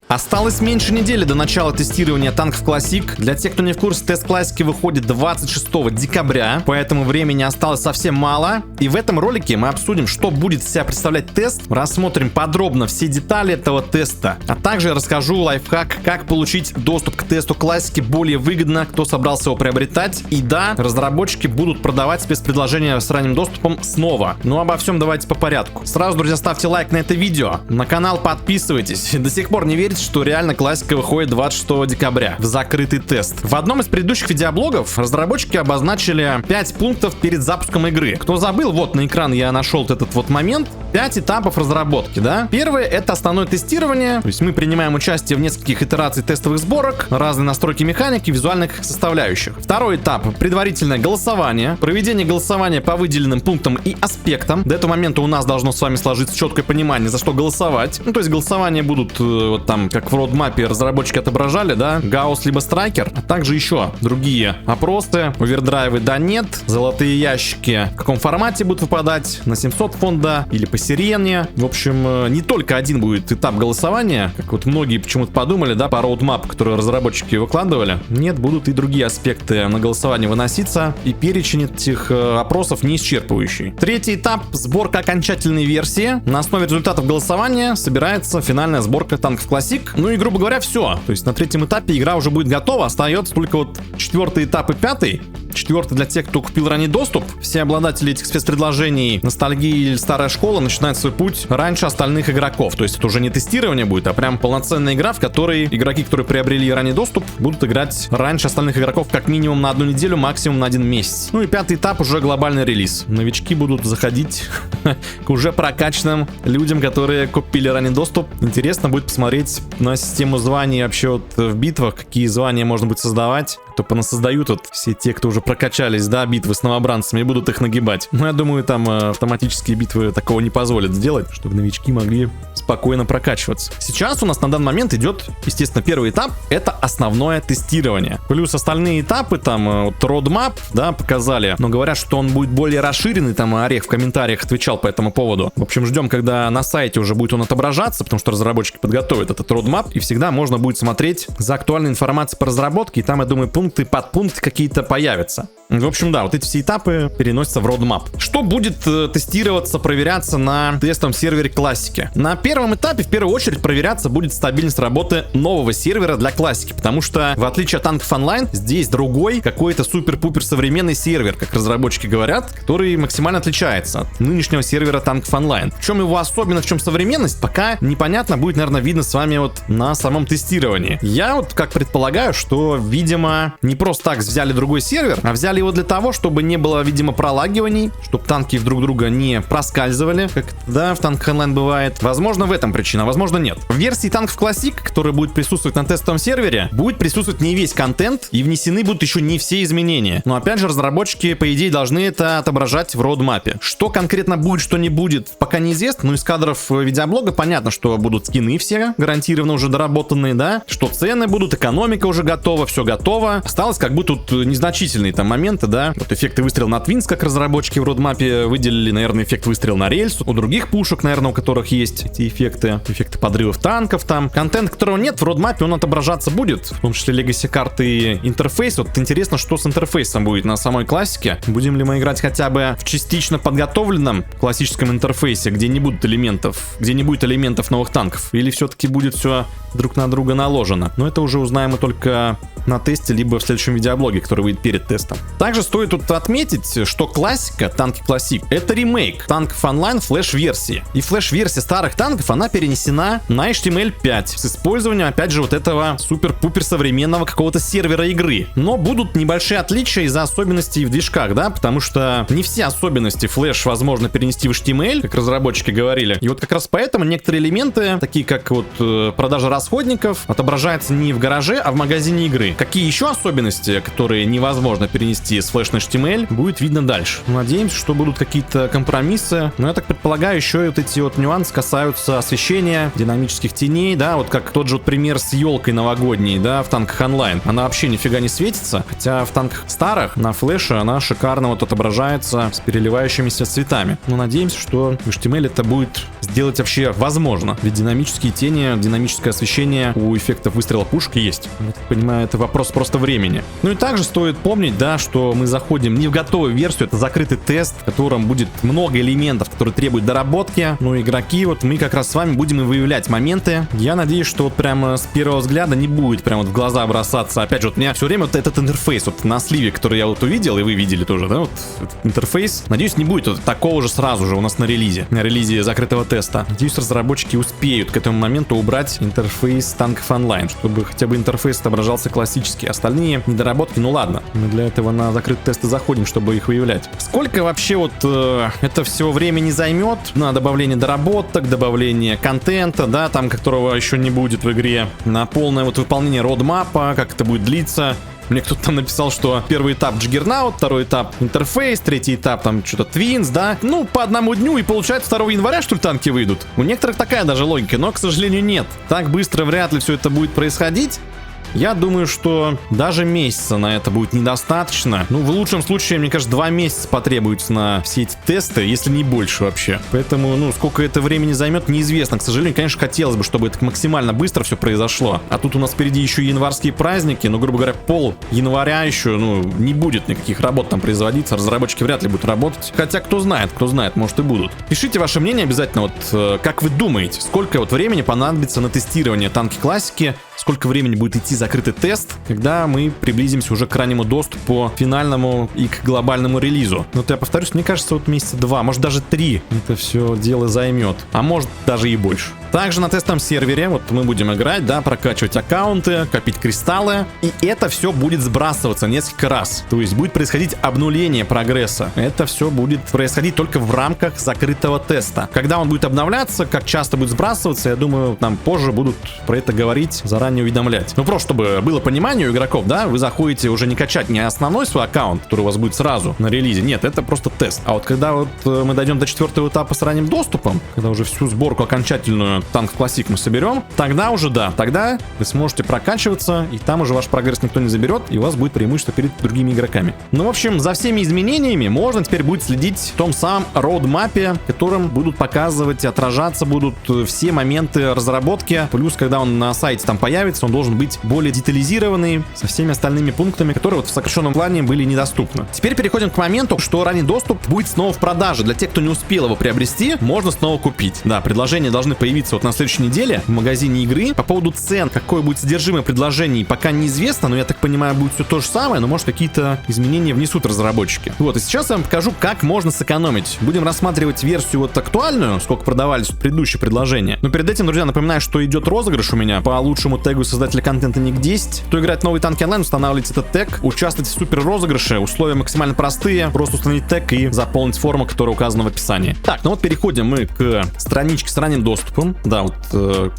Осталось меньше недели до начала тестирования танков Classic. Для тех, кто не в курсе, тест классики выходит 26 декабря, поэтому времени осталось совсем мало. И в этом ролике мы обсудим, что будет из себя представлять тест, рассмотрим подробно все детали этого теста, а также расскажу лайфхак, как получить доступ к тесту классики более выгодно, кто собрался его приобретать. И да, разработчики будут продавать спецпредложения с ранним доступом снова. Но обо всем давайте по порядку. Сразу, друзья, ставьте лайк на это видео, на канал подписывайтесь. До сих пор не верите, что реально классика выходит 26 декабря в закрытый тест. В одном из предыдущих видеоблогов разработчики обозначили 5 пунктов перед запуском игры. Кто забыл, вот на экран я нашел этот вот момент. 5 этапов разработки, да? Первое — это основное тестирование, то есть мы принимаем участие в нескольких итерациях тестовых сборок, разные настройки механики, визуальных составляющих. Второй этап — предварительное голосование, проведение голосования по выделенным пунктам и аспектам. До этого момента у нас должно с вами сложиться четкое понимание, за что голосовать. Ну, то есть голосования будут вот там, как в родмапе разработчики отображали, да, Гаусс либо Страйкер, а также еще другие опросы, овердрайвы да нет, золотые ящики в каком формате будут выпадать, на 700 фонда или по сирене. В общем, не только один будет этап голосования, как вот многие почему-то подумали, да, по роудмапу, которую разработчики выкладывали. Нет, будут и другие аспекты на голосование выноситься, и перечень этих опросов не исчерпывающий. Третий этап — сборка окончательной версии. На основе результатов голосования собирается финальная сборка танков Classic. Ну и, грубо говоря, все. То есть на третьем этапе игра уже будет готова, остается только вот четвертый этап и пятый. Четвертый для тех, кто купил ранний доступ. Все обладатели этих спецпредложений ностальгии или старая школа начинают свой путь раньше остальных игроков. То есть это уже не тестирование будет, а прям полноценная игра, в которой игроки, которые приобрели ранний доступ, будут играть раньше остальных игроков как минимум на 1 неделю, максимум на 1 месяц. Ну и пятый этап — уже глобальный релиз. Новички будут заходить к уже прокачанным людям, которые купили ранний доступ. Интересно будет посмотреть на систему званий вообще вот в битвах, какие звания можно будет создавать. То понасоздают вот все те, кто уже прокачались, да, битвы с новобранцами, и будут их нагибать. Но я думаю, там автоматические битвы такого не позволят сделать, чтобы новички могли спокойно прокачиваться. Сейчас у нас на данный момент идет, естественно, первый этап — это основное тестирование. Плюс остальные этапы, там, вот roadmap, да, показали, но говорят, что он будет более расширенный, там, Орех в комментариях отвечал по этому поводу. В общем, ждем, когда на сайте уже будет он отображаться, потому что разработчики подготовят этот roadmap, и всегда можно будет смотреть за актуальной информацией по разработке, и там, я думаю, пункты, подпункты какие-то появятся. В общем, да, вот эти все этапы переносятся в roadmap. Что будет тестироваться, проверяться на тестовом сервере классики? На первом этапе, в первую очередь, проверяться будет стабильность работы нового сервера для классики, потому что, в отличие от танков онлайн, здесь другой, какой-то супер-пупер современный сервер, как разработчики говорят, который максимально отличается от нынешнего сервера танков онлайн. В чем его особенность, в чем современность, пока непонятно, будет, наверное, видно с вами вот на самом тестировании. Я вот как предполагаю, что, видимо, не просто так взяли другой сервер, а взяли его для того, чтобы не было, видимо, пролагиваний, чтобы танки друг друга не проскальзывали, как, да, в танках онлайн бывает. Возможно, в этом причина, возможно, нет. В версии танков Classic, которая будет присутствовать на тестовом сервере, будет присутствовать не весь контент, и внесены будут еще не все изменения. Но, опять же, разработчики, по идее, должны это отображать в роудмапе. Что конкретно будет, что не будет, пока неизвестно, но из кадров видеоблога понятно, что будут скины все гарантированно уже доработанные, да, что цены будут, экономика уже готова, все готово. Осталось как будто тут незначительные там моменты, да. Вот эффекты выстрела на Твинс, как разработчики в родмапе выделили, наверное, эффект выстрела на рельс. У других пушек, наверное, у которых есть эти эффекты подрывов танков там. Контент, которого нет в родмапе, он отображаться будет, в том числе легаси карты и интерфейс. Вот интересно, что с интерфейсом будет на самой классике. Будем ли мы играть хотя бы в частично подготовленном классическом интерфейсе, где не будет элементов новых танков, или все-таки будет все друг на друга наложено. Но это уже узнаем мы только на тесте, либо в следующем видеоблоге, который выйдет перед тестом. Также стоит тут отметить, что классика, танки Classic, это ремейк танков онлайн флеш-версии. И флеш-версия старых танков, она перенесена на HTML5 с использованием, опять же, вот этого супер-пупер современного какого-то сервера игры. Но будут небольшие отличия из-за особенностей в движках, да, потому что не все особенности флеш возможно перенести в HTML, как разработчики говорили. И вот как раз поэтому некоторые элементы, такие как вот продажа расходников, отображаются не в гараже, а в магазине игры. Какие еще особенности, которые невозможно перенести с флеш на HTML, будет видно дальше. Надеемся, что будут какие-то компромиссы. Но я так предполагаю, еще и вот эти вот нюансы касаются освещения, динамических теней, да, вот как тот же вот пример с елкой новогодней, да, в танках онлайн. Она вообще нифига не светится, хотя в танках старых на флеше она шикарно вот отображается с переливающимися цветами. Но надеемся, что в HTML это будет сделать вообще возможно. Ведь динамические тени, динамическое освещение освещение у эффектов выстрела пушек есть. Я так понимаю, это вопрос просто времени. Ну и также стоит помнить, да, что мы заходим не в готовую версию, это закрытый тест, в котором будет много элементов, которые требуют доработки. Ну, игроки, вот мы как раз с вами будем и выявлять моменты. Я надеюсь, что вот прямо с первого взгляда не будет прямо вот в глаза бросаться. Опять же, вот у меня все время вот этот интерфейс, вот на сливе, который я вот увидел, и вы видели тоже, да, вот этот интерфейс. Надеюсь, не будет вот такого же сразу же у нас на релизе закрытого теста. Надеюсь, разработчики успеют к этому моменту убрать интерфейс танков онлайн, чтобы хотя бы интерфейс отображался классически. Остальные недоработки, ну ладно, мы для этого на закрытые тесты заходим, чтобы их выявлять. Сколько вообще вот это все времени займет на добавление доработок, добавление контента, да, там которого еще не будет в игре, на полное вот выполнение родмапа, как это будет длиться. Мне кто-то там написал, что первый этап Джиггернаут, второй этап интерфейс, третий этап там что-то Твинс, да? Ну, по одному дню, и получается 2 января, что ли, танки выйдут? У некоторых такая даже логика, но, к сожалению, нет. Так быстро вряд ли все это будет происходить. Я думаю, что даже месяца на это будет недостаточно. Ну, в лучшем случае, мне кажется, 2 месяца потребуется на все эти тесты, если не больше вообще. Поэтому, ну, сколько это времени займет, неизвестно. К сожалению, конечно, хотелось бы, чтобы это максимально быстро все произошло. А тут у нас впереди еще и январские праздники. Ну, грубо говоря, пол января еще, ну, не будет никаких работ там производиться. Разработчики вряд ли будут работать. Хотя, кто знает, может и будут. Пишите ваше мнение обязательно, вот, как вы думаете, сколько вот времени понадобится на тестирование танки классики, сколько времени будет идти закрытый тест, когда мы приблизимся уже к раннему доступу финальному и к глобальному релизу. Но вот я повторюсь, мне кажется, вот месяца 2, может даже 3 это все дело займет, а может даже и больше. Также на тестовом сервере вот мы будем играть, да, прокачивать аккаунты, копить кристаллы, и это все будет сбрасываться несколько раз. То есть будет происходить обнуление прогресса. Это все будет происходить только в рамках закрытого теста. Когда он будет обновляться, как часто будет сбрасываться, я думаю, нам позже будут про это говорить, заранее уведомлять. Ну просто чтобы было понимание у игроков, да, вы заходите уже не качать не основной свой аккаунт, который у вас будет сразу на релизе, нет, это просто тест. А вот когда вот мы дойдем до 4-го этапа с ранним доступом, когда уже всю сборку окончательную танк классик мы соберем, тогда уже да, тогда вы сможете прокачиваться, и там уже ваш прогресс никто не заберет, и у вас будет преимущество перед другими игроками. Ну, в общем, за всеми изменениями можно теперь будет следить в том самом роудмапе, в котором будут показывать и отражаться будут все моменты разработки, плюс когда он на сайте там появится, он должен быть более детализированный, со всеми остальными пунктами, которые вот в сокращенном плане были недоступны. Теперь переходим к моменту, что ранний доступ будет снова в продаже. Для тех, кто не успел его приобрести, можно снова купить. Да, предложения должны появиться вот на следующей неделе в магазине игры. По поводу цен, какое будет содержимое предложений, пока неизвестно, но я так понимаю, будет все то же самое, но может какие-то изменения внесут разработчики. Вот, и сейчас я вам покажу, как можно сэкономить. Будем рассматривать версию вот актуальную, сколько продавались предыдущие предложения. Но перед этим, друзья, напоминаю, что идет розыгрыш у меня по лучшему тегу создателя контента Ник 10. Кто играет в новые танки онлайн, устанавливайте этот тег, участвуйте в супер розыгрыше, условия максимально простые, просто установить тег и заполнить форму, которая указана в описании. Так, ну вот переходим мы к страничке с ранним доступом. Да, вот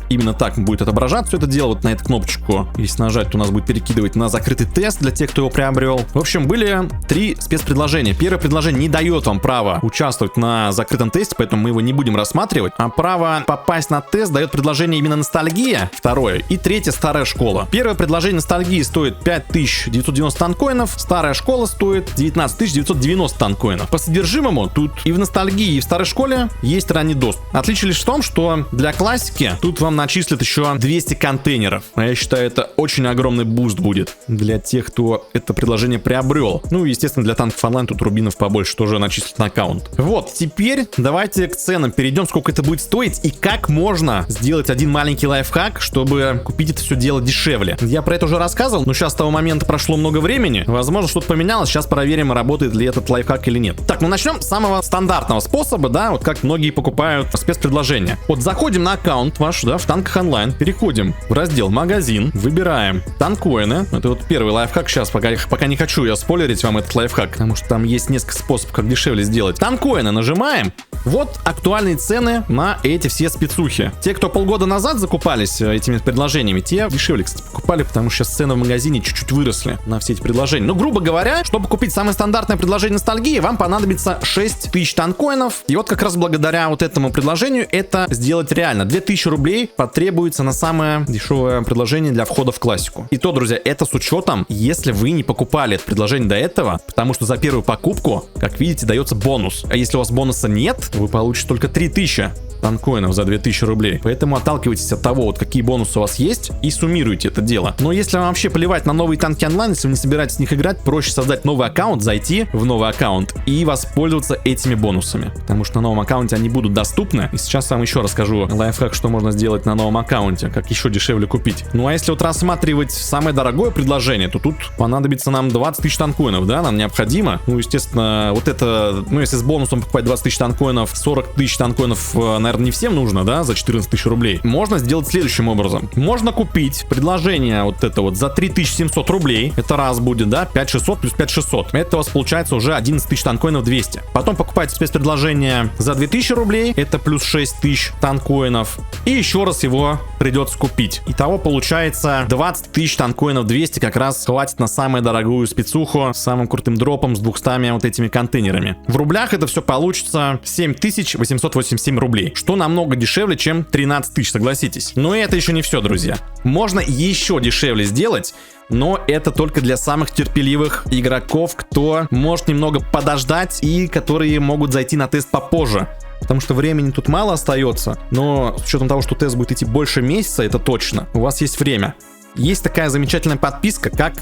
именно так будет отображаться все это дело, вот на эту кнопочку, если нажать, то у нас будет перекидывать на закрытый тест для тех, кто его приобрел. В общем, были 3 спецпредложения. Первое предложение не дает вам права участвовать на закрытом тесте, поэтому мы его не будем рассматривать, а право попасть на тест дает предложение именно ностальгия, второе, и третье старая школа. Первое предложение ностальгии стоит 5990 танкоинов, старая школа стоит 19990 танкоинов. По содержимому тут и в ностальгии, и в старой школе есть ранний доступ. Отличие лишь в том, что для классики тут вам начислят еще 200 контейнеров. А я считаю, это очень огромный буст будет для тех, кто это предложение приобрел. Ну и, естественно, для танков онлайн тут рубинов побольше тоже начислят на аккаунт. Вот, теперь давайте к ценам перейдем, сколько это будет стоить и как можно сделать один маленький лайфхак, чтобы купить это все дело дешевле. Я про это уже рассказывал, но сейчас с того момента прошло много времени. Возможно, что-то поменялось. Сейчас проверим, работает ли этот лайфхак или нет. Так, ну начнем с самого стандартного способа, да, вот как многие покупают спецпредложения. Вот заходим на аккаунт ваш, да, в танках онлайн, переходим в раздел магазин, выбираем танкоины. Это вот первый лайфхак сейчас, пока не хочу я спойлерить вам этот лайфхак, потому что там есть несколько способов, как дешевле сделать. Танкоины нажимаем. Вот актуальные цены на эти все спецухи. Те, кто полгода назад закупались этими предложениями, те дешевле, кстати, покупали, потому что сейчас цены в магазине чуть-чуть выросли на все эти предложения. Ну, грубо говоря, чтобы купить самое стандартное предложение ностальгии, вам понадобится 6000 танкоинов. И вот как раз благодаря вот этому предложению это сделать реально. 2000 рублей потребуется на самое дешевое предложение для входа в классику. И то, друзья, это с учетом, если вы не покупали это предложение до этого, потому что за первую покупку, как видите, дается бонус. А если у вас бонуса нет, вы получите только 3000. танкоинов за 2000 рублей. Поэтому отталкивайтесь от того, вот какие бонусы у вас есть, и суммируйте это дело. Но если вам вообще плевать на новые танки онлайн, если вы не собираетесь в них играть, проще создать новый аккаунт, зайти в новый аккаунт и воспользоваться этими бонусами. Потому что на новом аккаунте они будут доступны. И сейчас вам еще расскажу лайфхак, что можно сделать на новом аккаунте, как еще дешевле купить. Ну а если вот рассматривать самое дорогое предложение, то тут понадобится нам 20 тысяч танкоинов, да, нам необходимо. Ну, естественно, вот это, ну, если с бонусом покупать 20 тысяч танкоинов, 40 тысяч танкоинов, наверное, не всем нужно, да, за 14 тысяч рублей. Можно сделать следующим образом. Можно купить предложение вот это вот за 3700 рублей, это раз будет, да, 5600 плюс 5600. Это у вас получается уже 11 тысяч танкоинов 200. Потом покупаете спецпредложение за 2000 рублей, это плюс 6 тысяч танкоинов. И еще раз его придется купить. Итого получается 20 тысяч танкоинов 200 как раз хватит на самую дорогую спецуху с самым крутым дропом, с 200 вот этими контейнерами. В рублях это все получится 7887 рублей, что намного дешевле, чем 13 тысяч, согласитесь. Но это еще не все, друзья. Можно еще дешевле сделать, но это только для самых терпеливых игроков, кто может немного подождать и которые могут зайти на тест попозже. Потому что времени тут мало остается, но с учетом того, что тест будет идти больше месяца, это точно, у вас есть время. Есть такая замечательная подписка, как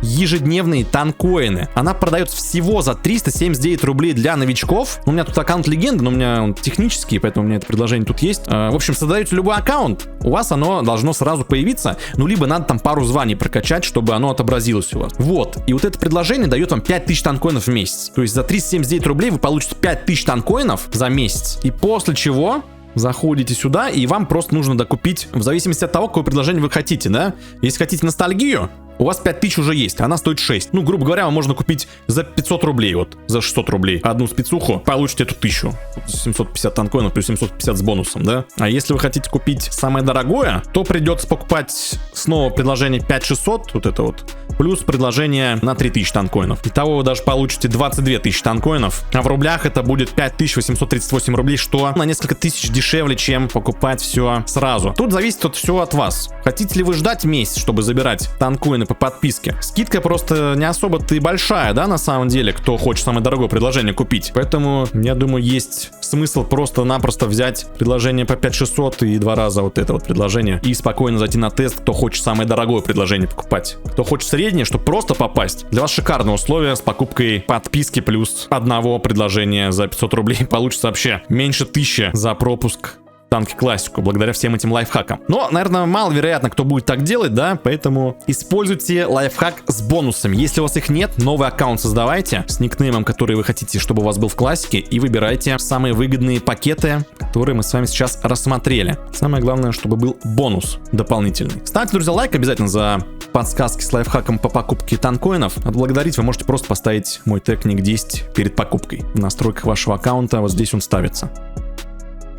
ежедневные танкоины. Она продается всего за 379 рублей для новичков. У меня тут аккаунт легенды, но у меня он технический, поэтому у меня это предложение тут есть. В общем, создаете любой аккаунт, у вас оно должно сразу появиться, ну либо надо там пару званий прокачать, чтобы оно отобразилось у вас. Вот, и вот это предложение дает вам 5000 танкоинов в месяц. То есть за 379 рублей вы получите 5000 танкоинов за месяц. И после чего заходите сюда, и вам просто нужно докупить, в зависимости от того, какое предложение вы хотите, да? Если хотите ностальгию, у вас 5000 уже есть, она стоит 6. Ну, грубо говоря, вам можно купить за 500 рублей, вот, за 600 рублей одну спецуху, получите эту 1000. 750 танкоинов плюс 750 с бонусом, да? А если вы хотите купить самое дорогое, то придется покупать снова предложение 5600, вот это вот, плюс предложение на 3000 танкоинов. Итого вы даже получите 22 тысячи танкоинов, а в рублях это будет 5838 рублей, что на несколько тысяч дешевле, чем покупать все сразу. Тут зависит все от вас. Хотите ли вы ждать месяц, чтобы забирать танкоины по подписке? Скидка просто не особо-то и большая, да, на самом деле, кто хочет самое дорогое предложение купить. Поэтому, я думаю, есть смысл просто-напросто взять предложение по 5600 и 2 раза вот это вот предложение и спокойно зайти на тест, кто хочет самое дорогое предложение покупать. Кто хочет среднее, чтобы просто попасть. Для вас шикарные условия с покупкой подписки плюс одного предложения за 500 рублей. Получится вообще меньше 1000 за пропуск танки классику, благодаря всем этим лайфхакам. Но, наверное, маловероятно, кто будет так делать, да, поэтому используйте лайфхак с бонусами. Если у вас их нет, новый аккаунт создавайте с никнеймом, который вы хотите, чтобы у вас был в классике, и выбирайте самые выгодные пакеты, которые мы с вами сейчас рассмотрели. Самое главное, чтобы был бонус дополнительный. Ставьте, друзья, лайк обязательно за подсказки с лайфхаком по покупке танкоинов. Отблагодарить вы можете просто поставить мой тег ник10 перед покупкой. В настройках вашего аккаунта вот здесь он ставится.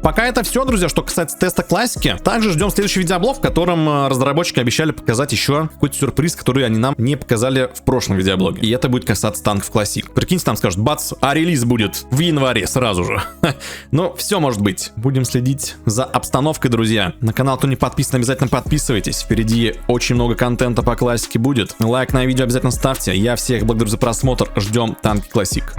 Пока это все, друзья, что касается теста классики. Также ждем следующий видеоблог, в котором разработчики обещали показать еще какой-то сюрприз, который они нам не показали в прошлом видеоблоге. И это будет касаться танков классик. Прикиньте, там скажут, бац, а релиз будет в январе сразу же. Но все может быть. Будем следить за обстановкой, друзья. На канал, кто не подписан, обязательно подписывайтесь. Впереди очень много контента по классике будет. Лайк на видео обязательно ставьте. Я всех благодарю за просмотр. Ждем танки классик.